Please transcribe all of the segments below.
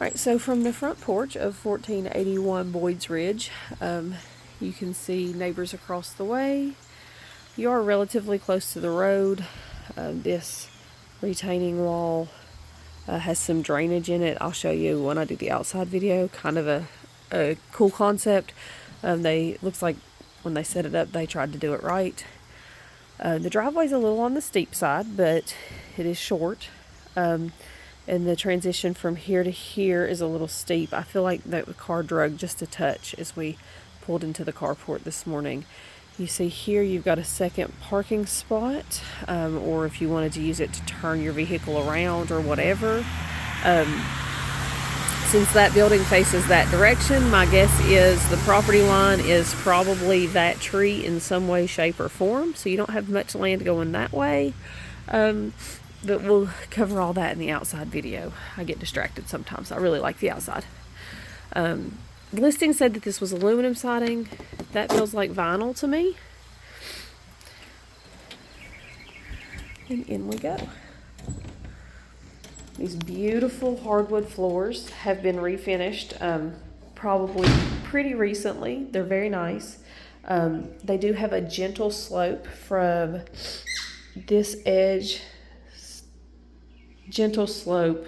Right, so from the front porch of 1481 Boyds Ridge, you can see neighbors across the way. You are relatively close to the road. This retaining wall has some drainage in it. I'll show you when I do the outside video. Kind of a cool concept. Looks like when they set it up, they tried to do it right. The driveway's a little on the steep side, but it is short. And the transition from here to here is a little steep. I feel like the car drug just a touch as we pulled into the carport this morning. You see here you've got a second parking spot, or if you wanted to use it to turn your vehicle around or whatever. Since that building faces that direction, my guess is the property line is probably that tree in some way, shape, or form. So you don't have much land going that way. But we'll cover all that in the outside video. I get distracted sometimes. I really like the outside. The listing said that this was aluminum siding. That feels like vinyl to me. And in we go. These beautiful hardwood floors have been refinished probably pretty recently. They're very nice. They do have a gentle slope from this edge, gentle slope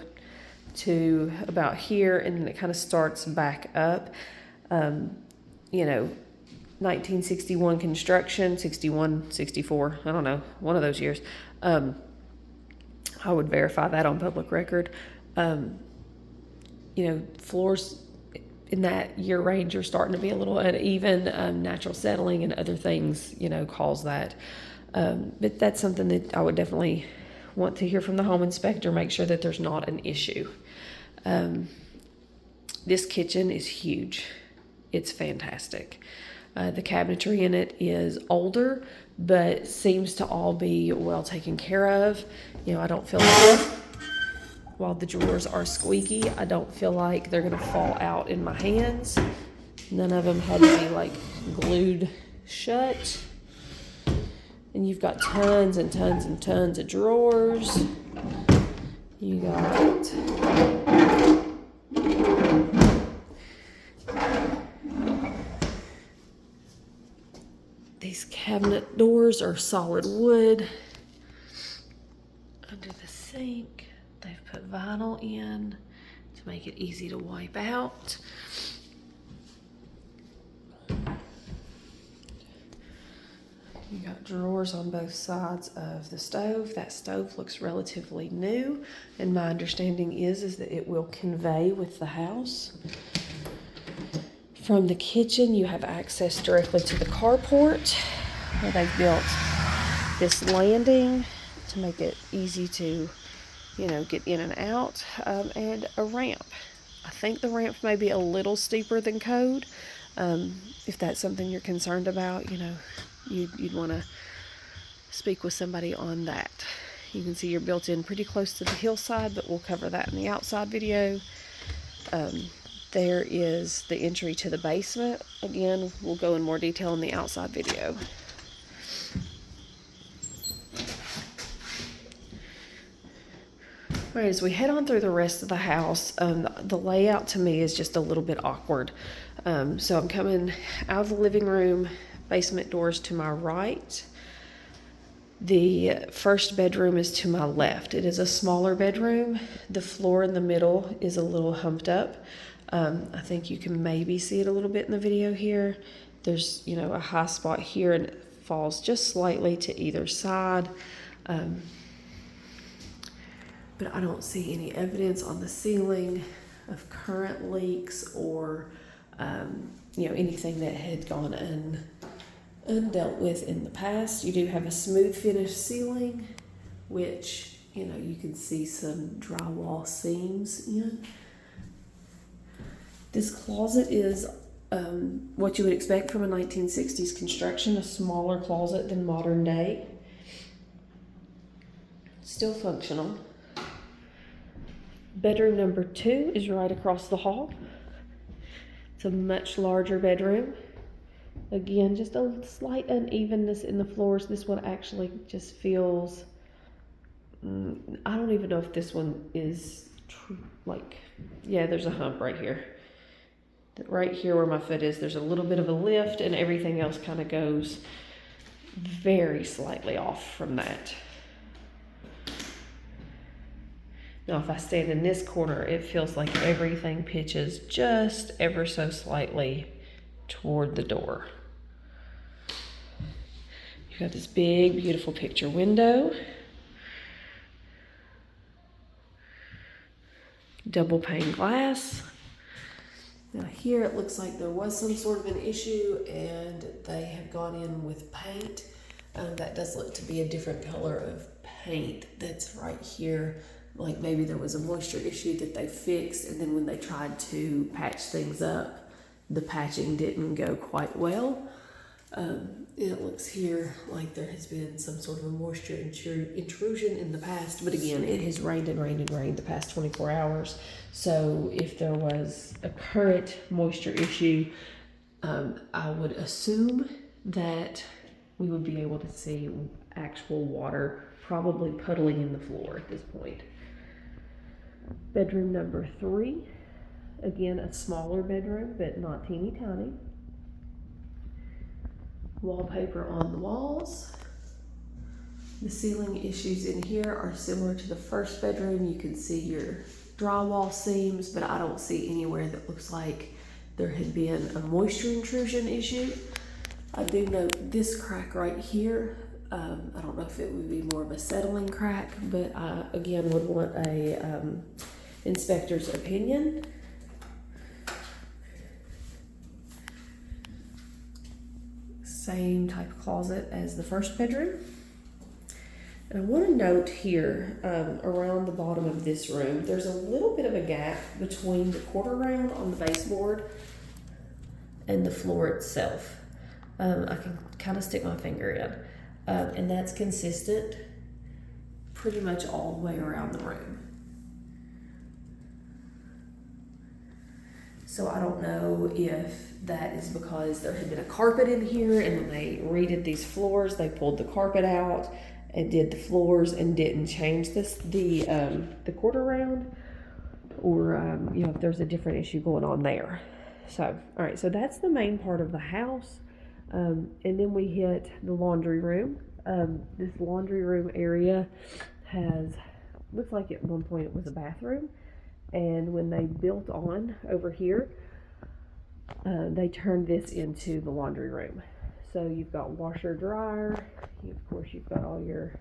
to about here, and then it kind of starts back up. 1961 construction, 61, 64, I don't know, one of those years. I would verify that on public record. Floors in that year range are starting to be a little uneven. Natural settling and other things, cause that. But that's something that I would definitely want to hear from the home inspector, make sure that there's not an issue. This kitchen is huge. It's fantastic. The cabinetry in it is older, but seems to all be well taken care of. I don't feel like, while the drawers are squeaky, I don't feel like they're gonna fall out in my hands. None of them had to be like glued shut. And you've got tons and tons and tons of drawers. You got these cabinet doors are solid wood. Under the sink, they've put vinyl in to make it easy to wipe out. You got drawers on both sides of the stove. That stove looks relatively new, and my understanding is that it will convey with the house. From the kitchen, you have access directly to the carport, where they've built this landing to make it easy to, get in and out, and a ramp. I think the ramp may be a little steeper than code. If that's something you're concerned about, you'd want to speak with somebody on that. You can see you're built in pretty close to the hillside, but we'll cover that in the outside video. There is the entry to the basement. Again, we'll go in more detail in the outside video. All right, as we head on through the rest of the house, the layout to me is just a little bit awkward. So I'm coming out of the living room, basement doors to my right. The first bedroom is to my left. It is a smaller bedroom. The floor in the middle is a little humped up. I think you can maybe see it a little bit in the video here. There's, a high spot here, and it falls just slightly to either side. But I don't see any evidence on the ceiling of current leaks or, anything that had gone undealt with in the past. You do have a smooth finish ceiling, which, you can see some drywall seams in. This closet is what you would expect from a 1960s construction, a smaller closet than modern day. Still functional. Bedroom number 2 is right across the hall. It's a much larger bedroom. Again, just a slight unevenness in the floors. This one actually just feels, I don't even know if this one is like, yeah, there's a hump right here. Right here where my foot is, there's a little bit of a lift, and everything else kind of goes very slightly off from that. Now, if I stand in this corner, it feels like everything pitches just ever so slightly toward the door. You've got this big, beautiful picture window. Double pane glass. Now here it looks like there was some sort of an issue and they have gone in with paint. That does look to be a different color of paint that's right here. Like maybe there was a moisture issue that they fixed, and then when they tried to patch things up, the patching didn't go quite well. It looks here like there has been some sort of a moisture intrusion in the past, but again, it has rained and rained and rained the past 24 hours. So if there was a current moisture issue, I would assume that we would be able to see actual water probably puddling in the floor at this point. Bedroom number 3, again a smaller bedroom, but not teeny tiny. Wallpaper on the walls. The ceiling issues in here are similar to the first bedroom. You can see your drywall seams, but I don't see anywhere that looks like there had been a moisture intrusion issue. I do note this crack right here. I don't know if it would be more of a settling crack, but I again would want a inspector's opinion. Same type of closet as the first bedroom. And I want to note here, around the bottom of this room, there's a little bit of a gap between the quarter round on the baseboard and the floor itself. I can kind of stick my finger in, and that's consistent pretty much all the way around the room. So I don't know if that is because there had been a carpet in here, and when they redid these floors, they pulled the carpet out and did the floors and didn't change the quarter round, or you know, if there's a different issue going on there. So, all right, so that's the main part of the house. And then we hit the laundry room. This laundry room area looks like at one point it was a bathroom. And when they built on over here, they turned this into the laundry room. So you've got washer, dryer. Of course, you've got all your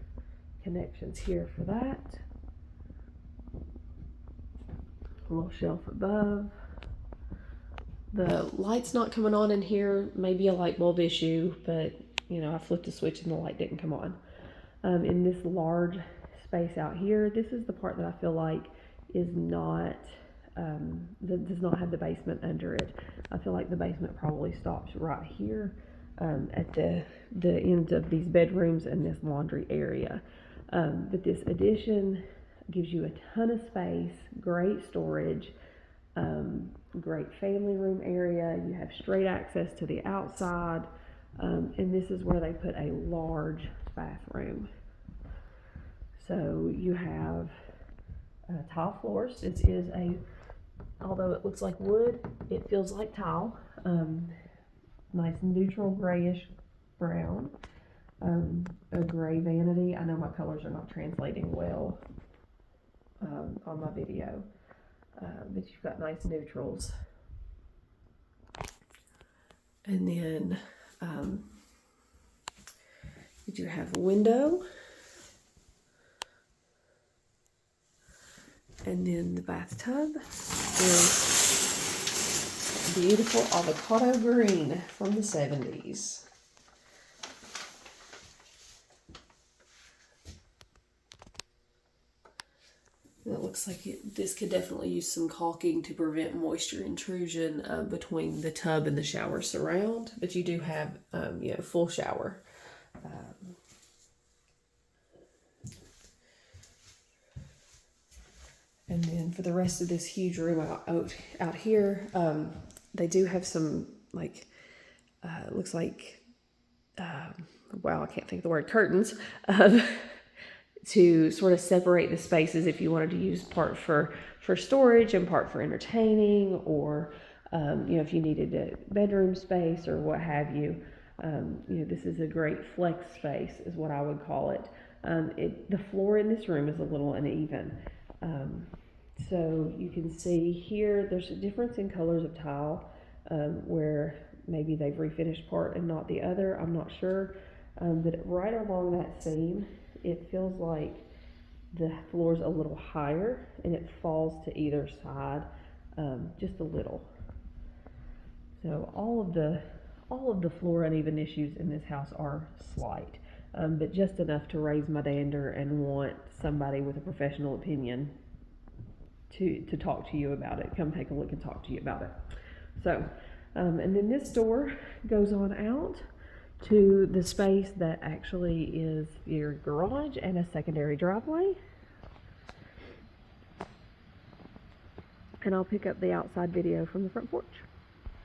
connections here for that. A little shelf above. The light's not coming on in here. Maybe a light bulb issue, but you know, I flipped the switch and the light didn't come on. In this large space out here, this is the part that I feel like is not, that does not have the basement under it. I feel like the basement probably stops right here at the ends of these bedrooms and this laundry area. But this addition gives you a ton of space, great storage, great family room area. You have straight access to the outside, and this is where they put a large bathroom. So you have tile floors. This is although it looks like wood, it feels like tile. Nice neutral grayish brown. A gray vanity. I know my colors are not translating well on my video, but you've got nice neutrals. And then you do have a window. And then the bathtub is beautiful avocado green from the 70s. It looks like this could definitely use some caulking to prevent moisture intrusion between the tub and the shower surround, but you do have you know, full shower. And then for the rest of this huge room out here, they do have some, like, it looks like, wow, I can't think of the word, curtains, to sort of separate the spaces if you wanted to use part for for storage and part for entertaining, or you know, if you needed a bedroom space or what have you. You know, this is a great flex space is what I would call it. The floor in this room is a little uneven. So you can see here there's a difference in colors of tile, where maybe they've refinished part and not the other, I'm not sure. But right along that seam, it feels like the floor's a little higher and it falls to either side, just a little. So all of the floor uneven issues in this house are slight, but just enough to raise my dander and want somebody with a professional opinion to talk to you about it. Come take a look and talk to you about it. So, and then this door goes on out to the space that actually is your garage and a secondary driveway. And I'll pick up the outside video from the front porch.